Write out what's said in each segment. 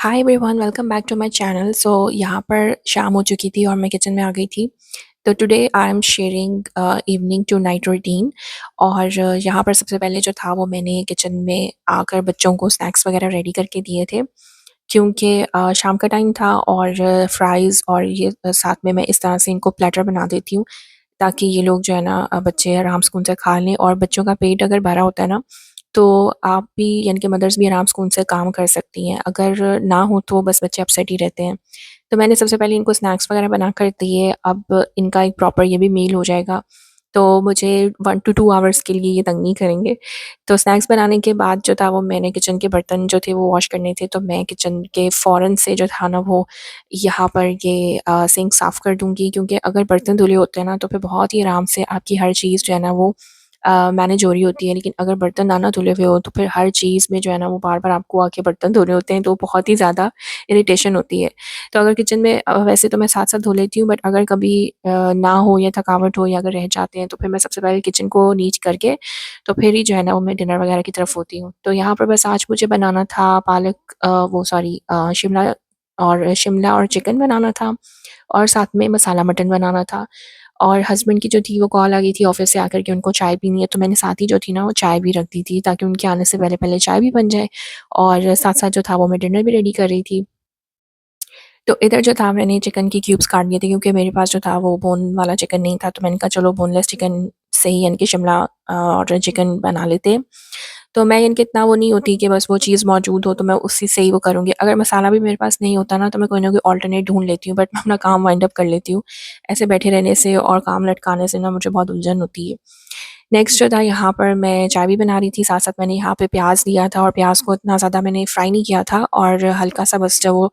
Hi everyone, welcome back to my channel. So यहाँ पर शाम हो चुकी थी और मैं किचन में आ गई थी। तो today I am sharing evening to night routine. और यहाँ पर सबसे पहले जो था वो मैंने किचन में आकर बच्चों को स्नैक्स वगैरह रेडी करके दिए थे, क्योंकि शाम का टाइम था। और फ्राइज़ और ये साथ में मैं इस तरह से इनको प्लेटर बना देती हूँ ताकि ये लोग जो है ना बच्चे आराम से उनसे खा लें। और बच्चों का पेट अगर भरा होता है ना, तो आप भी यानी कि मदर्स भी आराम से उनसे काम कर सकती हैं। अगर ना हो तो बस बच्चे अपसेट ही रहते हैं। तो मैंने सबसे पहले इनको स्नैक्स वगैरह बना कर दिए। अब इनका एक प्रॉपर ये भी मील हो जाएगा, तो मुझे 1 टू 2 आवर्स के लिए ये तंग नहीं करेंगे। तो स्नैक्स बनाने के बाद जो था वो मैंने किचन के बर्तन जो थे वो वॉश करने थे, तो मैं किचन के फ़ौरन से जो था ना वो यहाँ पर ये सिंक साफ़ कर दूँगी, क्योंकि अगर बर्तन धुले होते हैं ना तो फिर बहुत ही आराम से आपकी हर चीज़ जो है ना वो मैनेज हो रही होती है। लेकिन अगर बर्तन ना धुले हुए हो तो फिर हर चीज़ में जो है ना वो बार-बार आपको आके बर्तन धोने होते हैं, तो बहुत ही ज़्यादा इरिटेशन होती है। तो अगर किचन में वैसे तो मैं साथ-साथ धो लेती हूँ, बट अगर कभी ना हो या थकावट हो या अगर रह जाते हैं तो फिर मैं सबसे पहले किचन को नीच करके तो फिर ही जो है ना वो मैं डिनर वगैरह की तरफ होती हूँ। तो यहाँ पर बस आज मुझे बनाना था पालक वो सॉरी शिमला और चिकन बनाना था, और साथ में मसाला मटन बनाना था। और हस्बैंड की जो थी वो कॉल आ गई थी ऑफ़िस से आकर के उनको चाय पीनी है, तो मैंने साथ ही जो थी ना वो चाय भी रख दी थी ताकि उनके आने से पहले-पहले चाय भी बन जाए, और साथ-साथ जो था वो मैं डिनर भी रेडी कर रही थी। तो इधर जो था मैंने चिकन की क्यूब्स काट दिए थे, क्योंकि मेरे पास जो था वो बोन वाला चिकन नहीं था, तो मैंने कहा चलो बोनलेस चिकन से ही यानी कि शिमला और चिकन बना लेते हैं। तो मैं यानी कि इतना वो नहीं होती कि बस वो चीज़ मौजूद हो तो मैं उसी से ही वो करूँगी। अगर मसाला भी मेरे पास नहीं होता ना तो मैं कोई ना कोई अल्टरनेट ढूँढ लेती हूँ, बट मैं अपना काम वाइंड अप कर लेती हूँ। ऐसे बैठे रहने से और काम लटकाने से ना मुझे बहुत उलझन होती है। नेक्स्ट जो था यहाँ पर मैं चाय भी बना रही थी, साथ-साथ मैंने यहाँ पे प्याज़ लिया था और प्याज़ को इतना ज़्यादा मैंने फ्राई नहीं किया था, और हल्का-सा बस जब वो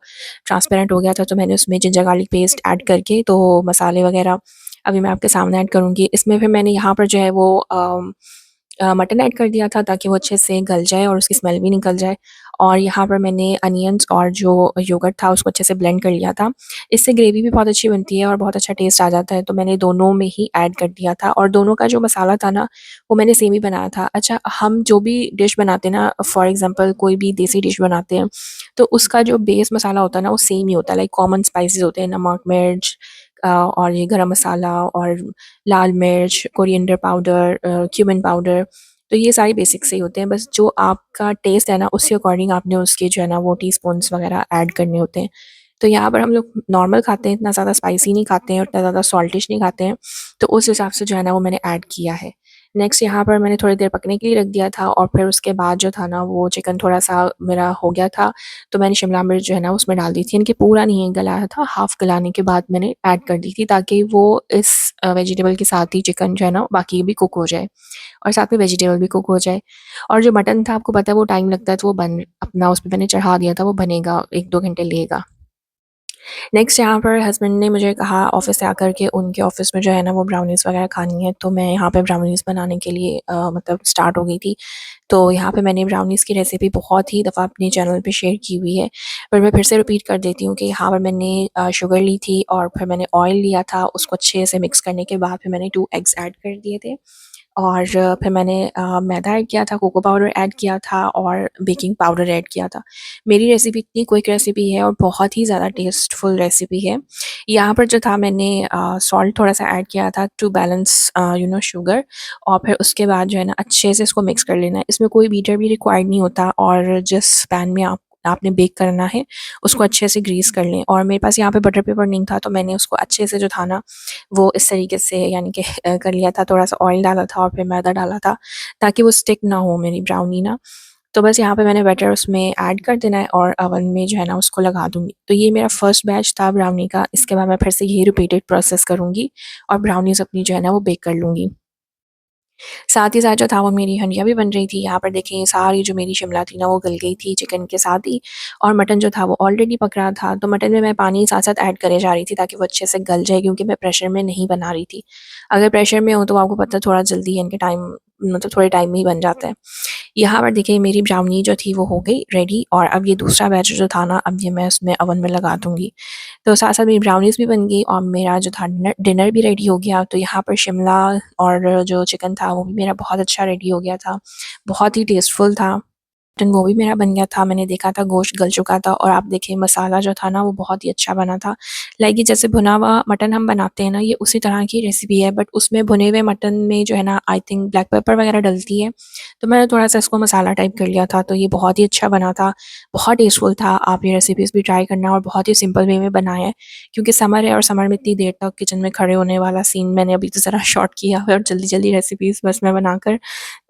ट्रांसपेरेंट हो गया था तो मैंने उसमें जिंजर गार्लिक पेस्ट ऐड करके तो मसाले वगैरह अभी मैं आपके सामने ऐड करूँगी। इसमें फिर मैंने यहाँ पर जो है वो मटन ऐड कर दिया था ताकि वो अच्छे से गल जाए और उसकी स्मेल भी निकल जाए। और यहाँ पर मैंने अनियंस और जो योगर्ट था उसको अच्छे से ब्लेंड कर लिया था। इससे ग्रेवी भी बहुत अच्छी बनती है और बहुत अच्छा टेस्ट आ जाता है, तो मैंने दोनों में ही ऐड कर दिया था। और दोनों का जो मसाला था ना वो मैंने सेम ही बनाया था। अच्छा, हम जो भी डिश बनाते हैं ना, फॉर एग्ज़ाम्पल कोई भी देसी डिश बनाते हैं, तो उसका जो बेस मसाला होता है ना वो सेम ही होता है। लाइक कॉमन स्पाइसेस होते हैं, नमक, मिर्च और ये गरम मसाला और लाल मिर्च, कोरिएंडर पाउडर, क्यूमिन पाउडर। तो ये सारे बेसिक से ही होते हैं, बस जो आपका टेस्ट है ना उसके अकॉर्डिंग आपने उसके जो है ना वो टीस्पून्स वगैरह ऐड करने होते हैं। तो यहाँ पर हम लोग नॉर्मल खाते हैं, इतना ज़्यादा स्पाइसी नहीं खाते हैं, उतना ज़्यादा सॉल्टिश नहीं खाते हैं, तो उस हिसाब से जो है ना वो मैंने ऐड किया है। नेक्स्ट यहाँ पर मैंने थोड़ी देर पकने के लिए रख दिया था, और फिर उसके बाद जो था ना वो चिकन थोड़ा-सा मेरा हो गया था, तो मैंने शिमला मिर्च जो है ना उसमें डाल दी थी। इनके पूरा नहीं गलाया था, हाफ़ गलाने के बाद मैंने ऐड कर दी थी ताकि वो इस वेजिटेबल के साथ ही चिकन जो है ना बाकी भी कुक हो जाए और साथ में वेजिटेबल भी कुक हो जाए। और जो मटन था आपको पता है वो टाइम लगता है, तो वो बन अपना उस पे मैंने चढ़ा दिया था, वो बनेगा 1-2 घंटे लेगा। नेक्स्ट यहाँ पर हस्बैंड ने मुझे कहा ऑफ़िस से आकर के उनके ऑफ़िस में जो है ना वो ब्राउनीज़ वगैरह खानी है, तो मैं यहाँ पे ब्राउनीज़ बनाने के लिए मतलब स्टार्ट हो गई थी। तो यहाँ पे मैंने ब्राउनीज़ की रेसिपी बहुत ही दफ़ा अपने चैनल पे शेयर की हुई है, पर मैं फिर से रिपीट कर देती हूँ कि यहाँ पर मैंने शुगर ली थी और फिर मैंने ऑयल लिया था, उसको अच्छे से मिक्स करने के बाद फिर मैंने 2 एग्स ऐड कर दिए थे। और फिर मैंने मैदा ऐड किया था, कोको पाउडर ऐड किया था और बेकिंग पाउडर ऐड किया था। मेरी रेसिपी इतनी क्विक रेसिपी है और बहुत ही ज़्यादा टेस्टफुल रेसिपी है। यहाँ पर जो था मैंने सॉल्ट थोड़ा-सा ऐड किया था टू बैलेंस शुगर, और फिर उसके बाद जो है ना अच्छे से इसको मिक्स कर लेना है। इसमें कोई बीटर भी रिक्वायर्ड नहीं होता, और जिस पैन में आपने बेक करना है उसको अच्छे से ग्रीस कर लें। और मेरे पास यहाँ पे बटर पेपर नहीं था, तो मैंने उसको अच्छे से जो था ना वो इस तरीके से यानी कि कर लिया था, थोड़ा-सा ऑयल डाला था और फिर मैदा डाला था ताकि वो स्टिक ना हो मेरी ब्राउनी ना। तो बस यहाँ पे मैंने बैटर उसमें ऐड कर देना है और ओवन में जो है ना उसको लगा दूँगी। तो ये मेरा फर्स्ट बैच था ब्राउनी का, इसके बाद मैं फिर से यही रिपीटेड प्रोसेस करूँगी और ब्राउनीज़ अपनी जो है ना वो बेक कर लूँगी। साथ ही साथ जो था वो मेरी हंडिया भी बन रही थी। यहाँ पर देखिए सारी जो मेरी शिमला थी ना वो गल गई थी चिकन के साथ ही, और मटन जो था वो ऑलरेडी पक रहा था। तो मटन में मैं पानी साथ-साथ ऐड करे जा रही थी ताकि वो अच्छे से गल जाए, क्योंकि मैं प्रेशर में नहीं बना रही थी। अगर प्रेशर में हो तो आपको पता है थोड़ा जल्दी यानी कि टाइम मतलब थोड़े टाइम में ही बन जाता है। यहाँ पर देखिए मेरी ब्राउनी जो थी वो हो गई रेडी, और अब ये दूसरा बैच जो था ना अब ये मैं उसमें ओवन में लगा दूँगी। तो साथ-साथ मेरी ब्राउनीज़ भी बन गई और मेरा जो था डिनर डिनर भी रेडी हो गया। तो यहाँ पर शिमला और जो चिकन था वो भी मेरा बहुत अच्छा रेडी हो गया था। बहुत ही टेस्टफुल था। मटन वो भी मेरा बन गया था। मैंने देखा था गोश्त गल चुका था और आप देखिए मसाला जो था ना वो बहुत ही अच्छा बना था। लाइक ये जैसे भुना हुआ मटन हम बनाते हैं ना, ये उसी तरह की रेसिपी है, बट उसमें भुने हुए मटन में जो है ना आई थिंक ब्लैक पेपर वगैरह डलती है। तो मैंने थोड़ा-सा इसको मसाला टाइप कर लिया था, तो ये बहुत ही अच्छा बना था, बहुत टेस्टफुल था। आप ये रेसिपीज़ भी ट्राई करना और बहुत ही सिंपल वे में बनाएँ हैं, क्योंकि समर है और समर में इतनी देर तक किचन में खड़े होने वाला सीन मैंने अभी तो ज़रा शॉर्ट किया है और जल्दी-जल्दी रेसिपीज़ बस मैं बनाकर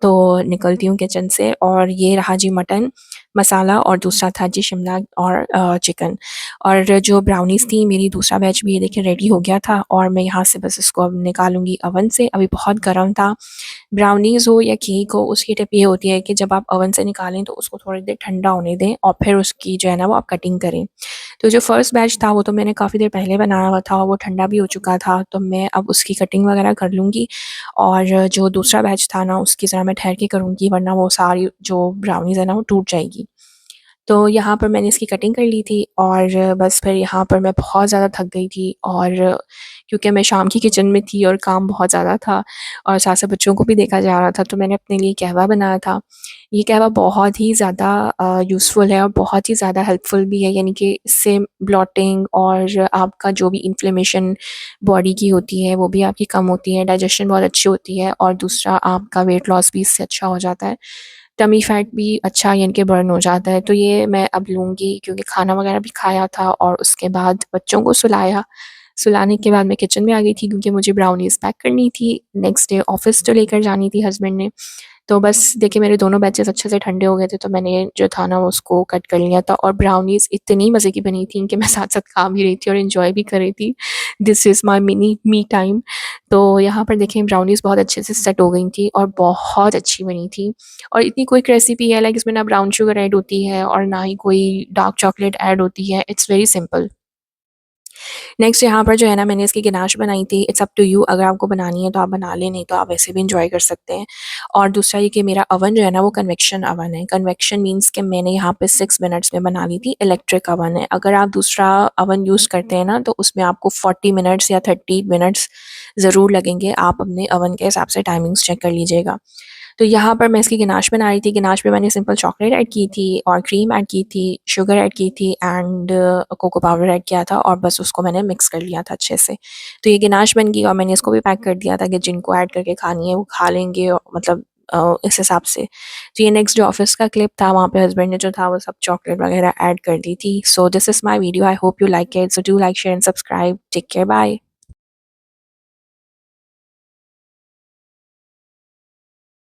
तो निकलती हूँ किचन से। और ये रहा जी मटन मसाला और दूसरा था जी शिमला और चिकन। और जो ब्राउनीज़ थी मेरी दूसरा बैच भी ये देखिए रेडी हो गया था और मैं यहाँ से बस इसको अब निकालूँगी ओवन से। अभी बहुत गर्म था। ब्राउनीज़ हो या केक हो उसकी टिप ये होती है कि जब आप ओवन से निकालें तो उसको थोड़ी देर ठंडा होने दें और फिर उसकी जो है ना वो आप कटिंग करें। तो जो फर्स्ट बैच था वो तो मैंने काफ़ी देर पहले बनाया हुआ था, वो ठंडा भी हो चुका था, तो मैं अब उसकी कटिंग वगैरह कर लूँगी। और जो दूसरा बैच था ना उसकी ज़रा मैं ठहर के करूँगी, वरना वो सारी जो ब्राउनीज़ है ना वो टूट जाएगी। तो यहाँ पर मैंने इसकी कटिंग कर ली थी और बस फिर यहाँ पर मैं बहुत ज़्यादा थक गई थी। और क्योंकि मैं शाम की किचन में थी और काम बहुत ज़्यादा था और साथ-साथ बच्चों को भी देखा जा रहा था, तो मैंने अपने लिए कहवा बनाया था। ये कहवा बहुत ही ज़्यादा यूज़फुल है और बहुत ही ज़्यादा हेल्पफुल भी है, यानी कि इससे ब्लॉटिंग और आपका जो भी इन्फ्लेमेशन बॉडी की होती है वो भी आपकी कम होती है, डाइजेशन बहुत अच्छी होती है और दूसरा आपका वेट लॉस भी इससे अच्छा हो जाता है। टमी फैट भी अच्छा यानी कि बर्न हो जाता है। तो ये मैं अब लूँगी, क्योंकि खाना वगैरह भी खाया था और उसके बाद बच्चों को सुलाया। सुलाने के बाद मैं किचन में आ गई थी, क्योंकि मुझे ब्राउनीज़ पैक करनी थी। नेक्स्ट डे ऑफ़िस तो लेकर जानी थी हस्बैंड ने। तो बस देखिए मेरे दोनों बैचेज़ अच्छे से ठंडे हो गए थे, तो मैंने जो था ना वो उसको कट कर लिया था और ब्राउनीज़ इतनी मज़े की बनी थी कि मैं साथ-साथ खा भी रही थी और एन्जॉय भी कर रही थी। This is my mini me time. तो यहाँ पर देखिए ब्राउनीज़ बहुत अच्छे से सेट हो गई थी और बहुत अच्छी बनी थी। और इतनी क्विक रेसिपी है, लाइक इसमें ना ब्राउन शुगर ऐड होती है और ना ही कोई डार्क चॉकलेट ऐड होती है। It's very simple. नेक्स्ट यहाँ पर जो है ना मैंने इसकी गनाश बनाई थी। इट्स अप टू यू, अगर आपको बनानी है तो आप बना लें, नहीं तो आप वैसे भी एन्जॉय कर सकते हैं। और दूसरा ये कि मेरा ओवन जो है ना वो कन्वेक्शन ओवन है। कन्वेक्शन मीन्स कि मैंने यहाँ पे 6 मिनट्स में बना ली थी। इलेक्ट्रिक ओवन है। अगर आप दूसरा ओवन यूज़ करते हैं ना तो उसमें आपको 40 मिनट्स या 30 मिनट्स ज़रूर लगेंगे। आप अपने ओवन के हिसाब से टाइमिंग्स चेक कर लीजिएगा। तो यहाँ पर मैं इसकी गनाश बना रही थी। गनाश में मैंने सिंपल चॉकलेट ऐड की थी और क्रीम ऐड की थी, शुगर ऐड की थी एंड कोको पाउडर ऐड किया था और बस उसको मैंने मिक्स कर लिया था अच्छे से। तो ये गनाश बन गई और मैंने इसको भी पैक कर दिया था कि जिनको ऐड करके खानी है वो खा लेंगे, मतलब इस हिसाब से। तो ये नेक्स्ट जो ऑफ़िस का क्लिप था वहाँ पे हस्बैंड ने जो था वो सब चॉकलेट वगैरह ऐड कर दी थी। So this is my video. I hope you like it. So do like, share and subscribe. Take care, bye.